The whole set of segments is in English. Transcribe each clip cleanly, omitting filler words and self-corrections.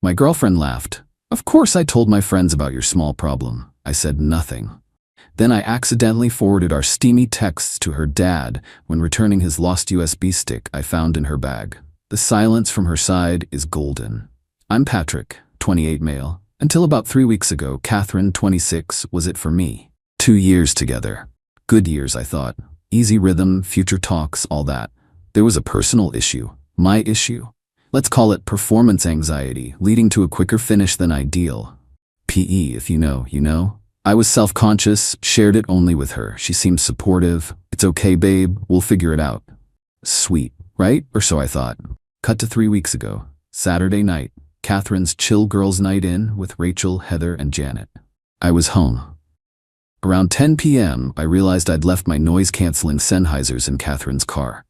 My girlfriend laughed. Of course I told my friends about your small problem. I said nothing. Then I accidentally forwarded our steamy texts to her dad when returning his lost USB stick I found in her bag. The silence from her side is golden. I'm Patrick, 28 male. Until about 3 weeks ago, Catherine, 26, was it for me. 2 years together. Good years, I thought. Easy rhythm, future talks, all that. There was a personal issue. My issue. Let's call it performance anxiety, leading to a quicker finish than ideal. PE, if you know, you know. I was self-conscious, shared it only with her. She seemed supportive. It's okay, babe, we'll figure it out. Sweet, right? Or so I thought. Cut to 3 weeks ago. Saturday night. Catherine's chill girls' night in with Rachel, Heather, and Janet. I was home. Around 10 p.m., I realized I'd left my noise-canceling Sennheisers in Catherine's car.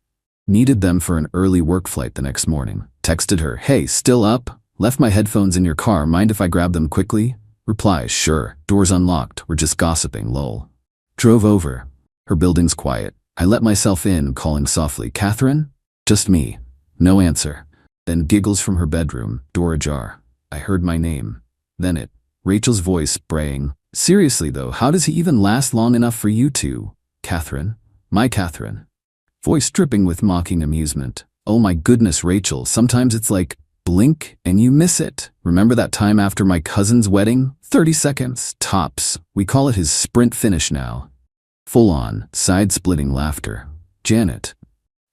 Needed them for an early work flight the next morning. Texted her, hey, still up? Left my headphones in your car, mind if I grab them quickly? Reply, sure, doors unlocked, we're just gossiping, lol. Drove over. Her building's quiet. I let myself in, calling softly, Catherine? Just me. No answer. Then giggles from her bedroom, door ajar. I heard my name. Then it. Rachel's voice, braying. Seriously though, how does he even last long enough for you two? Catherine? My Catherine. Voice dripping with mocking amusement. Oh my goodness, Rachel, sometimes it's like, blink and you miss it. Remember that time after my cousin's wedding? 30 seconds, tops. We call it his sprint finish now. Full on, side-splitting laughter. Janet.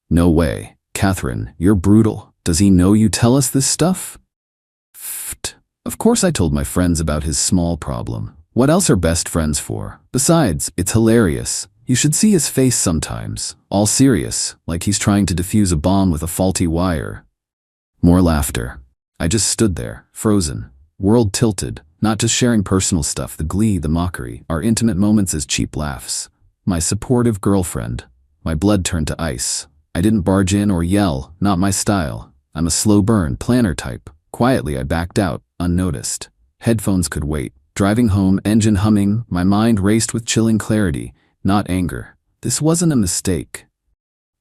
No way. Catherine, you're brutal. Does he know you tell us this stuff? Pfft. Of course I told my friends about his small problem. What else are best friends for? Besides, it's hilarious. You should see his face sometimes. All serious, like he's trying to defuse a bomb with a faulty wire. More laughter. I just stood there, frozen. World tilted. Not just sharing personal stuff, the glee, the mockery, our intimate moments as cheap laughs. My supportive girlfriend. My blood turned to ice. I didn't barge in or yell, not my style. I'm a slow burn, planner type. Quietly I backed out, unnoticed. Headphones could wait. Driving home, engine humming, my mind raced with chilling clarity, not anger. This wasn't a mistake.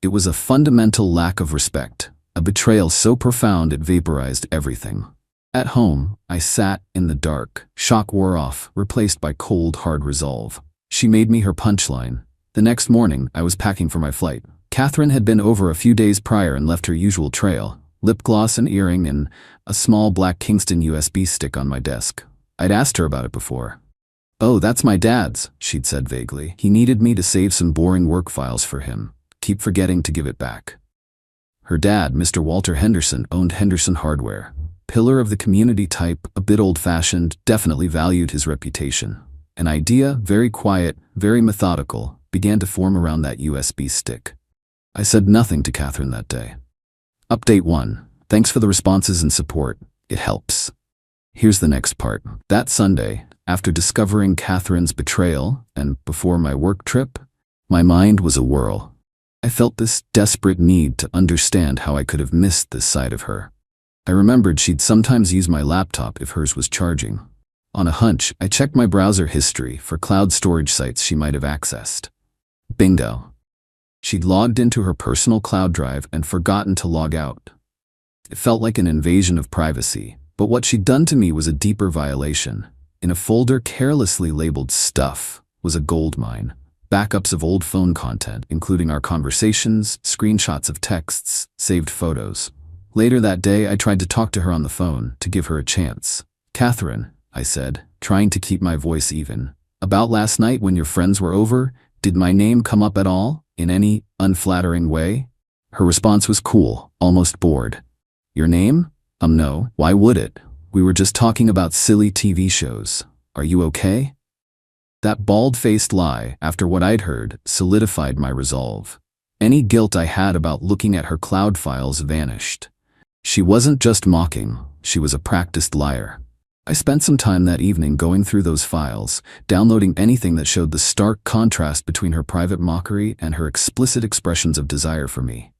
It was a fundamental lack of respect, a betrayal so profound it vaporized everything. At home, I sat in the dark. Shock wore off, replaced by cold, hard resolve. She made me her punchline. The next morning, I was packing for my flight. Catherine had been over a few days prior and left her usual trail. Lip gloss, an earring, and a small black Kingston USB stick on my desk. I'd asked her about it before. Oh, that's my dad's, she'd said vaguely. He needed me to save some boring work files for him. Keep forgetting to give it back. Her dad, Mr. Walter Henderson, owned Henderson Hardware. Pillar of the community type, a bit old-fashioned, definitely valued his reputation. An idea, very quiet, very methodical, began to form around that USB stick. I said nothing to Catherine that day. Update 1. Thanks for the responses and support. It helps. Here's the next part. That Sunday, after discovering Catherine's betrayal and before my work trip, my mind was a whirl. I felt this desperate need to understand how I could have missed this side of her. I remembered she'd sometimes use my laptop if hers was charging. On a hunch, I checked my browser history for cloud storage sites she might have accessed. Bingo. She'd logged into her personal cloud drive and forgotten to log out. It felt like an invasion of privacy, but what she'd done to me was a deeper violation. In a folder carelessly labeled Stuff was a goldmine. Backups of old phone content, including our conversations, screenshots of texts, saved photos. Later that day, I tried to talk to her on the phone to give her a chance. Catherine, I said, trying to keep my voice even. About last night when your friends were over, did my name come up at all, in any unflattering way? Her response was cool, almost bored. Your name? No, why would it? We were just talking about silly TV shows. Are you okay? That bald-faced lie, after what I'd heard, solidified my resolve. Any guilt I had about looking at her cloud files vanished. She wasn't just mocking, she was a practiced liar. I spent some time that evening going through those files, downloading anything that showed the stark contrast between her private mockery and her explicit expressions of desire for me.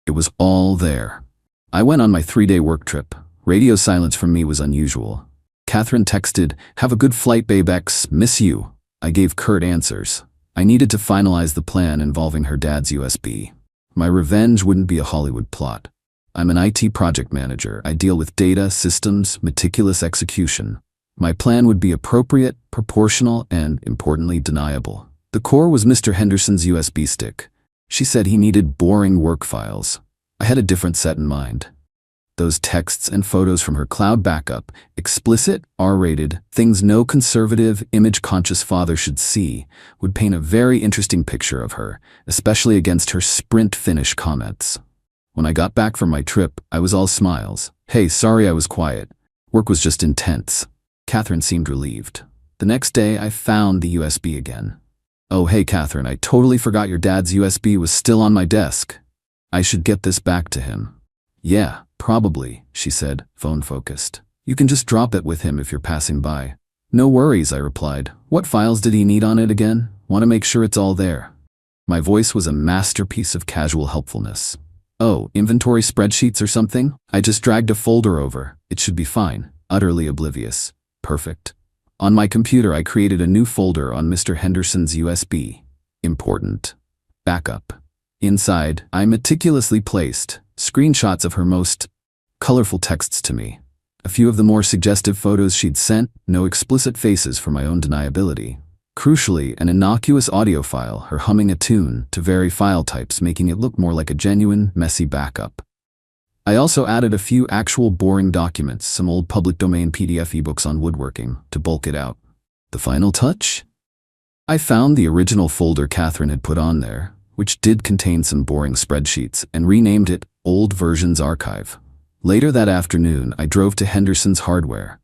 It was all there. I went on my 3-day work trip. Radio silence from me was unusual. Catherine texted, "Have a good flight, babe X, miss you." I gave curt answers. I needed to finalize the plan involving her dad's USB. My revenge wouldn't be a Hollywood plot. I'm an IT project manager. I deal with data, systems, meticulous execution. My plan would be appropriate, proportional, and, importantly, deniable. The core was Mr. Henderson's USB stick. She said he needed boring work files. I had a different set in mind. Those texts and photos from her cloud backup, explicit, R-rated, things no conservative, image-conscious father should see, would paint a very interesting picture of her, especially against her sprint finish comments. When I got back from my trip, I was all smiles. Hey, sorry I was quiet. Work was just intense. Catherine seemed relieved. The next day, I found the USB again. Oh, hey, Catherine, I totally forgot your dad's USB was still on my desk. I should get this back to him. Yeah, probably, she said, phone-focused. You can just drop it with him if you're passing by. No worries, I replied. What files did he need on it again? Want to make sure it's all there. My voice was a masterpiece of casual helpfulness. Oh, inventory spreadsheets or something? I just dragged a folder over. It should be fine. Utterly oblivious. Perfect. On my computer, I created a new folder on Mr. Henderson's USB. Important. Backup. Inside, I meticulously placed screenshots of her most colorful texts to me. A few of the more suggestive photos she'd sent, no explicit faces for my own deniability. Crucially, an innocuous audio file, her humming a tune, to vary file types, making it look more like a genuine, messy backup. I also added a few actual boring documents, some old public domain PDF ebooks on woodworking, to bulk it out. The final touch? I found the original folder Catherine had put on there, which did contain some boring spreadsheets, and renamed it Old Versions Archive. Later that afternoon, I drove to Henderson's Hardware.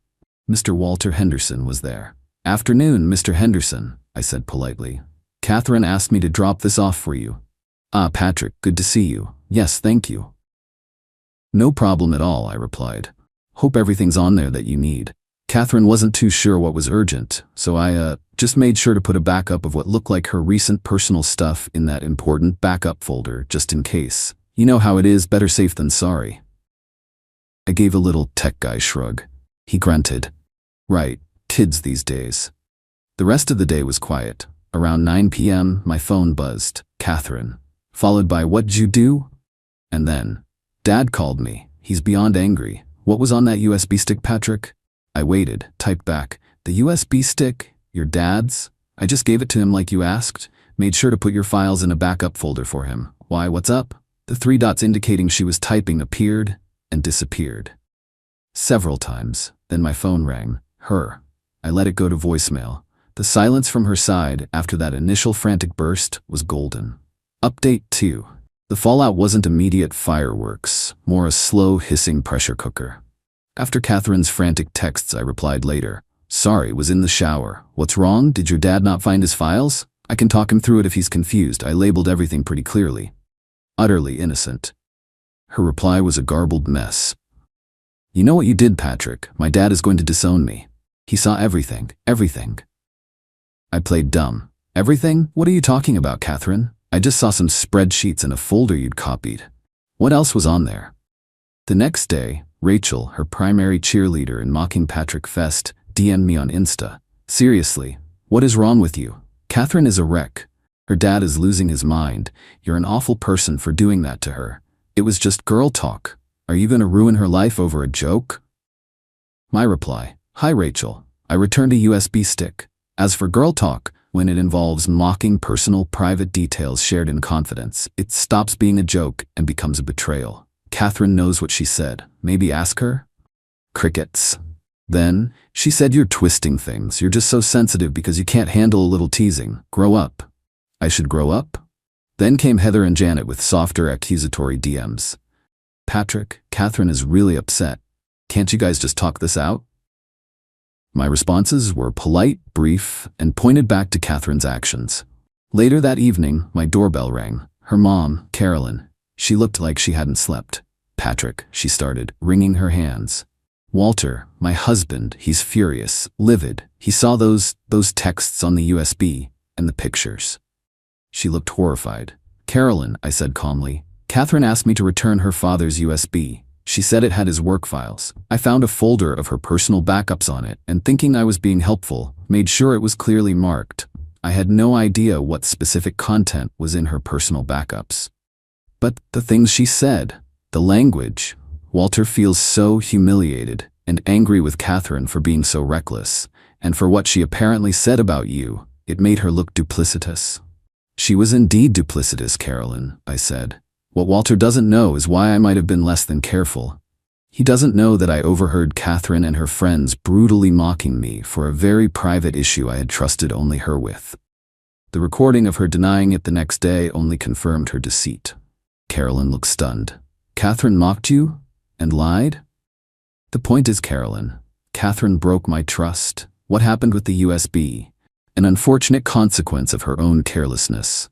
Mr. Walter Henderson was there. Afternoon, Mr. Henderson, I said politely. Catherine asked me to drop this off for you. Ah, Patrick, good to see you. Yes, thank you. No problem at all, I replied. Hope everything's on there that you need. Catherine wasn't too sure what was urgent, so I just made sure to put a backup of what looked like her recent personal stuff in that important backup folder, just in case. You know how it is, better safe than sorry. I gave a little tech guy shrug. He grunted. Right, kids these days. The rest of the day was quiet. Around 9 p.m., my phone buzzed. Catherine. Followed by, what'd you do? And then, Dad called me. He's beyond angry. What was on that USB stick, Patrick? I waited, typed back. The USB stick? Your dad's? I just gave it to him like you asked. Made sure to put your files in a backup folder for him. Why, what's up? The 3 dots indicating she was typing appeared and disappeared. Several times. Then my phone rang. Her. I let it go to voicemail. The silence from her side after that initial frantic burst was golden. Update 2. The fallout wasn't immediate fireworks, more a slow hissing pressure cooker. After Catherine's frantic texts, I replied later. Sorry, was in the shower. What's wrong? Did your dad not find his files? I can talk him through it if he's confused. I labeled everything pretty clearly. Utterly innocent. Her reply was a garbled mess. You know what you did, Patrick. My dad is going to disown me. He saw everything. Everything. I played dumb. Everything? What are you talking about, Catherine? I just saw some spreadsheets in a folder you'd copied. What else was on there? The next day, Rachel, her primary cheerleader in Mocking Patrick Fest, DM'd me on Insta. Seriously, what is wrong with you? Catherine is a wreck. Her dad is losing his mind. You're an awful person for doing that to her. It was just girl talk. Are you going to ruin her life over a joke? My reply. Hi, Rachel. I returned a USB stick. As for girl talk, when it involves mocking personal, private details shared in confidence, it stops being a joke and becomes a betrayal. Catherine knows what she said. Maybe ask her? Crickets. Then, she said you're twisting things. You're just so sensitive because you can't handle a little teasing. Grow up. I should grow up? Then came Heather and Janet with softer accusatory DMs. Patrick, Catherine is really upset. Can't you guys just talk this out? My responses were polite, brief, and pointed back to Catherine's actions. Later that evening, my doorbell rang. Her mom, Carolyn. She looked like she hadn't slept. Patrick, she started, wringing her hands. Walter, my husband, he's furious, livid. He saw those texts on the USB and the pictures. She looked horrified. Carolyn, I said calmly. Catherine asked me to return her father's USB. She said it had his work files. I found a folder of her personal backups on it, and thinking I was being helpful, made sure it was clearly marked. I had no idea what specific content was in her personal backups. But the things she said, The language. Walter feels so humiliated and angry with Catherine for being so reckless, and for what she apparently said about you. It made her look duplicitous. She was indeed duplicitous, Carolyn, I said. What Walter doesn't know is why I might have been less than careful. He doesn't know that I overheard Catherine and her friends brutally mocking me for a very private issue I had trusted only her with. The recording of her denying it the next day only confirmed her deceit. Carolyn looked stunned. Catherine mocked you? And lied? The point is, Carolyn, Catherine broke my trust. What happened with the USB? An unfortunate consequence of her own carelessness.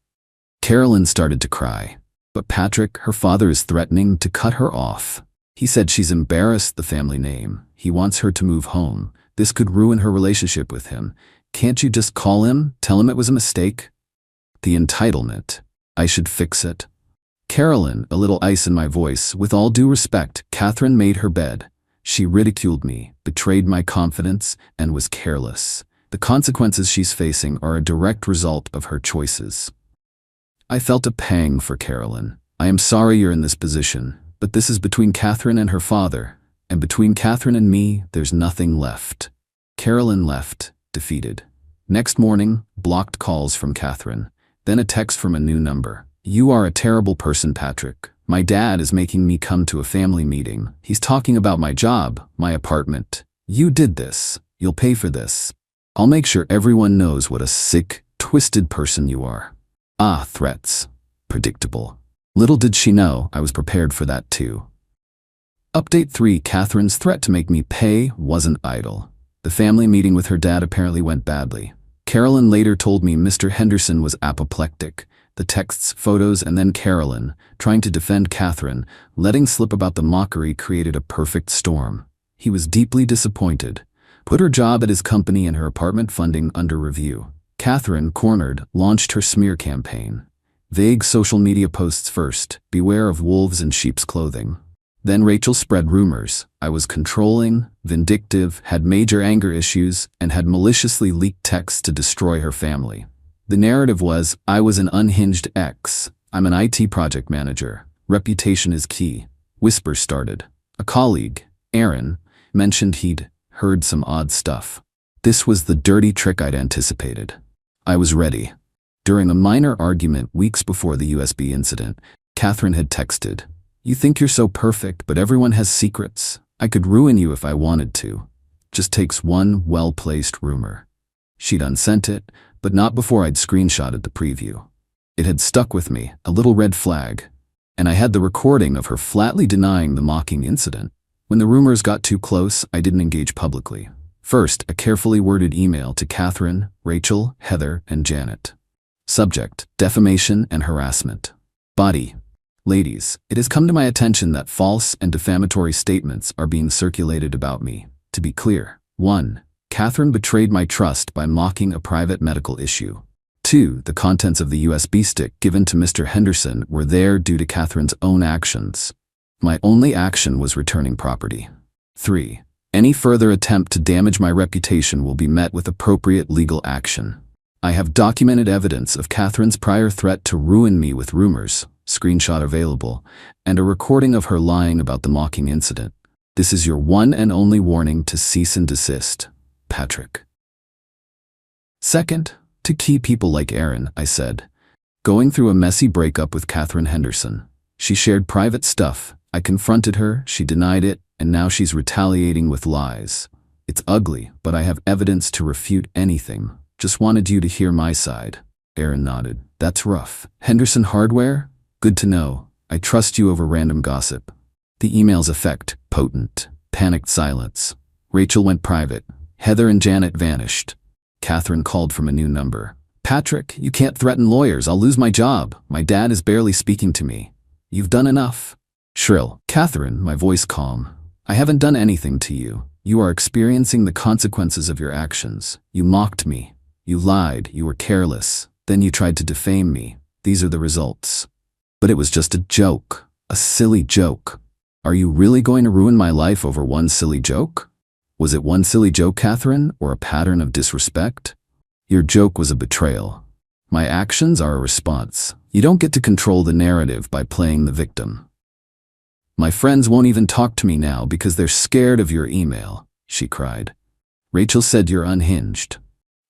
Carolyn started to cry. But Patrick, her father, is threatening to cut her off. He said she's embarrassed the family name. He wants her to move home. This could ruin her relationship with him. Can't you just call him, tell him it was a mistake? The entitlement. I should fix it. Carolyn, a little ice in my voice. With all due respect, Catherine made her bed. She ridiculed me, betrayed my confidence, and was careless. The consequences she's facing are a direct result of her choices. I felt a pang for Carolyn. I am sorry you're in this position, but this is between Catherine and her father, and between Catherine and me, there's nothing left. Carolyn left, defeated. Next morning, blocked calls from Catherine, then a text from a new number. You are a terrible person, Patrick. My dad is making me come to a family meeting. He's talking about my job, my apartment. You did this. You'll pay for this. I'll make sure everyone knows what a sick, twisted person you are. Ah, threats. Predictable. Little did she know I was prepared for that too. Update 3. Catherine's threat to make me pay wasn't idle. The family meeting with her dad apparently went badly. Carolyn later told me Mr. Henderson was apoplectic. The texts, photos, and then Carolyn, trying to defend Catherine, letting slip about the mockery created a perfect storm. He was deeply disappointed. Put her job at his company and her apartment funding under review. Catherine, cornered, launched her smear campaign. Vague social media posts first, beware of wolves in sheep's clothing. Then Rachel spread rumors. I was controlling, vindictive, had major anger issues, and had maliciously leaked texts to destroy her family. The narrative was, I was an unhinged ex. I'm an IT project manager. Reputation is key. Whispers started. A colleague, Aaron, mentioned he'd heard some odd stuff. This was the dirty trick I'd anticipated. I was ready. During a minor argument weeks before the USB incident, Catherine had texted, You think you're so perfect, but everyone has secrets. I could ruin you if I wanted to. Just takes one well-placed rumor. She'd unsent it, but not before I'd screenshotted the preview. It had stuck with me, a little red flag, and I had the recording of her flatly denying the mocking incident. When the rumors got too close, I didn't engage publicly. First, a carefully worded email to Catherine, Rachel, Heather, and Janet. Subject, defamation and harassment. Body. Ladies, it has come to my attention that false and defamatory statements are being circulated about me. To be clear, 1. Catherine betrayed my trust by mocking a private medical issue. 2. The contents of the USB stick given to Mr. Henderson were there due to Catherine's own actions. My only action was returning property. 3. Any further attempt to damage my reputation will be met with appropriate legal action. I have documented evidence of Catherine's prior threat to ruin me with rumors, screenshot available, and a recording of her lying about the mocking incident. This is your one and only warning to cease and desist. Patrick. Second, to key people like Aaron, I said. Going through a messy breakup with Catherine Henderson. She shared private stuff. I confronted her, she denied it, and now she's retaliating with lies. It's ugly, but I have evidence to refute anything. Just wanted you to hear my side. Aaron nodded. That's rough. Henderson Hardware? Good to know. I trust you over random gossip. The email's effect, potent. Panicked silence. Rachel went private. Heather and Janet vanished. Catherine called from a new number. Patrick, you can't threaten lawyers. I'll lose my job. My dad is barely speaking to me. You've done enough. Shrill. Catherine, my voice calm. I haven't done anything to you. You are experiencing the consequences of your actions. You mocked me. You lied. You were careless. Then you tried to defame me. These are the results. But it was just a joke. A silly joke. Are you really going to ruin my life over one silly joke? Was it one silly joke, Catherine, or a pattern of disrespect? Your joke was a betrayal. My actions are a response. You don't get to control the narrative by playing the victim. My friends won't even talk to me now because they're scared of your email, she cried. Rachel said you're unhinged.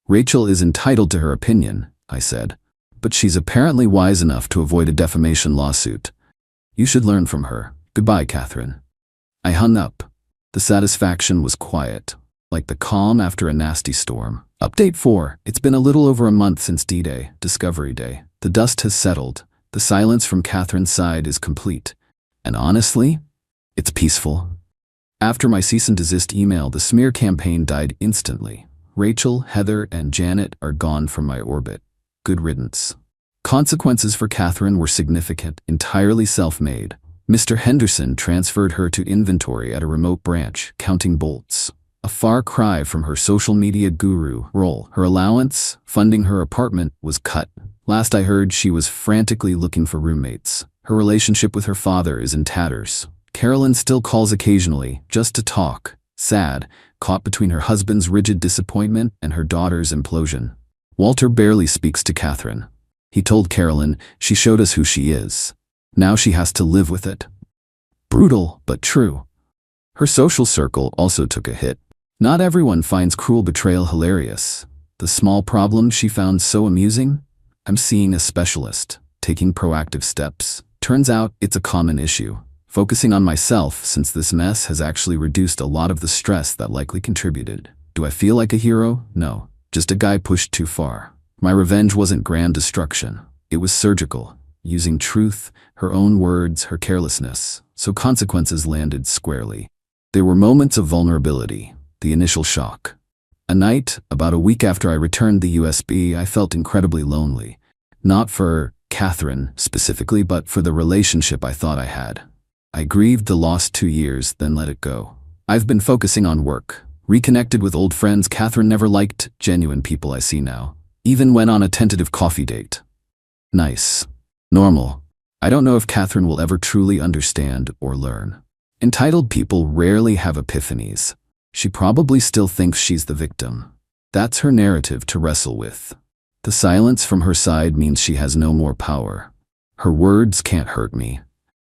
Rachel is entitled to her opinion, I said, but she's apparently wise enough to avoid a defamation lawsuit. You should learn from her. Goodbye, Catherine. I hung up. The satisfaction was quiet, like the calm after a nasty storm. Update 4. It's been a little over a month since D-Day, Discovery Day. The dust has settled. The silence from Catherine's side is complete. And honestly, it's peaceful. After my cease and desist email, the smear campaign died instantly. Rachel, Heather, and Janet are gone from my orbit. Good riddance. Consequences for Catherine were significant, entirely self-made. Mr. Henderson transferred her to inventory at a remote branch, counting bolts. A far cry from her social media guru role. Her allowance, funding her apartment, was cut. Last I heard, she was frantically looking for roommates. Her relationship with her father is in tatters. Carolyn still calls occasionally, just to talk. Sad, caught between her husband's rigid disappointment and her daughter's implosion. Walter barely speaks to Catherine. He told Carolyn, she showed us who she is. Now she has to live with it. Brutal, but true. Her social circle also took a hit. Not everyone finds cruel betrayal hilarious. The small problem she found so amusing? I'm seeing a specialist, taking proactive steps. Turns out it's a common issue. Focusing on myself since this mess has actually reduced a lot of the stress that likely contributed. Do I feel like a hero? No, just a guy pushed too far. My revenge wasn't grand destruction. It was surgical, using truth, her own words, her carelessness, so consequences landed squarely. There were moments of vulnerability, the initial shock. A night, about a week after I returned the USB, I felt incredibly lonely. Not for Catherine specifically, but for the relationship I thought I had. I grieved the lost 2 years, then let it go. I've been focusing on work, reconnected with old friends. Catherine never liked genuine people I see now. Even went on a tentative coffee date. Nice. Normal. I don't know if Catherine will ever truly understand or learn. Entitled people rarely have epiphanies. She probably still thinks she's the victim. That's her narrative to wrestle with. The silence from her side means she has no more power. Her words can't hurt me.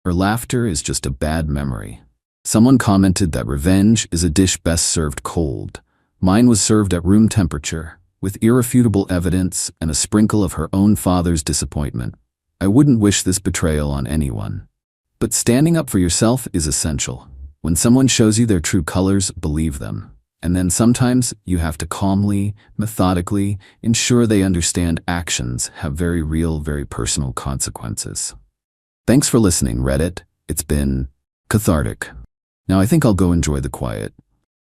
Her laughter is just a bad memory. Someone commented that revenge is a dish best served cold. Mine was served at room temperature, with irrefutable evidence and a sprinkle of her own father's disappointment. I wouldn't wish this betrayal on anyone. But standing up for yourself is essential. When someone shows you their true colors, believe them. And then sometimes you have to calmly, methodically ensure they understand actions have very real, very personal consequences. Thanks for listening, Reddit. It's been cathartic. Now I think I'll go enjoy the quiet.